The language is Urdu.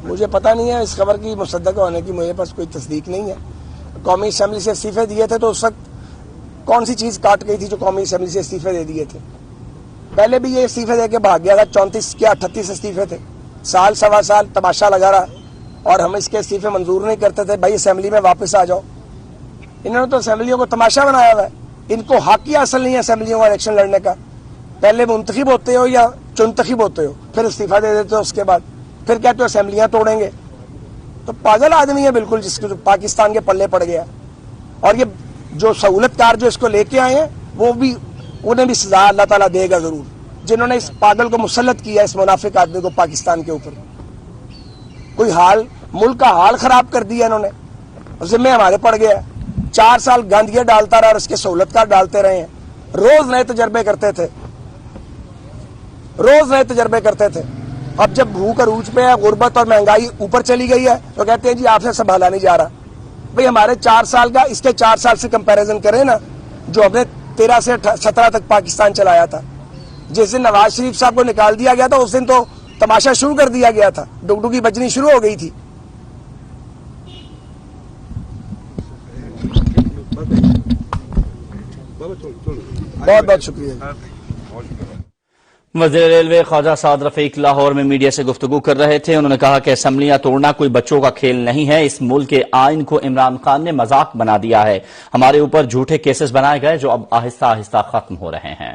مجھے پتہ نہیں ہے اس خبر کی مصدق ہونے کی، میرے پاس کوئی تصدیق نہیں ہے۔ قومی اسمبلی سے استعفے دیے تھے تو اس وقت کون سی چیز کاٹ گئی تھی جو قومی اسمبلی سے استعفے دے دیے تھے؟ پہلے بھی یہ استعفے دے کے بھاگ گیا تھا، 34 کیا 38 استعفے تھے، سال سوا سال تماشا لگا رہا، اور ہم اس کے استعفے منظور نہیں کرتے تھے، بھائی اسمبلی میں واپس آ جاؤ۔ انہوں نے تو اسمبلیوں کو تماشا بنایا ہوا ہے، ان کو حق ہی اصل نہیں ہے اسمبلیوں کا الیکشن لڑنے کا۔ پہلے منتخب ہوتے ہو یا چنتخب ہوتے ہو، پھر استعفیٰ دے دیتے ہو، اس کے بعد پھر کہتے ہو اسمبلیاں توڑیں گے۔ تو پاگل آدمی ہے بالکل، جس کو پاکستان کے پلے پڑ گیا۔ اور یہ جو سہولت کار جو اس کو لے کے آئے ہیں، وہ بھی انہیں بھی سزا اللہ تعالیٰ دے گا ضرور، جنہوں نے اس پاگل کو مسلط کیا، اس منافق آدمی کو پاکستان کے اوپر۔ کوئی حال ملک کا حال خراب کر دیا انہوں نے، اور ذمہ ہمارے پڑ گیا۔ 4 سال گاندیاں ڈالتا رہا اور اس کے سہولت کار ڈالتے رہے ہیں، روز نئے تجربے کرتے تھے، روز نئے تجربے کرتے تھے۔ اب جب بھوک عروج پہ ہے، غربت اور مہنگائی اوپر چلی گئی ہے، تو کہتے ہیں جی آپ سے سنبھالا نہیں جا رہا۔ بھئی ہمارے 4 سال کا اس کے 4 سال سے کمپیریزن کریں نا، جو ہم نے 13 سے 17 تک پاکستان چلایا تھا۔ جس دن نواز شریف صاحب کو نکال دیا گیا تھا، اس دن تو تماشا شروع کر دیا گیا تھا، ڈگڈگی بجنی شروع ہو گئی تھی۔ بہت بہت شکریہ۔ وزیر ریلوے خواجہ سعد رفیق لاہور میں میڈیا سے گفتگو کر رہے تھے۔ انہوں نے کہا کہ اسمبلیاں توڑنا کوئی بچوں کا کھیل نہیں ہے، اس ملک کے آئین کو عمران خان نے مذاق بنا دیا ہے۔ ہمارے اوپر جھوٹے کیسز بنائے گئے جو اب آہستہ آہستہ ختم ہو رہے ہیں۔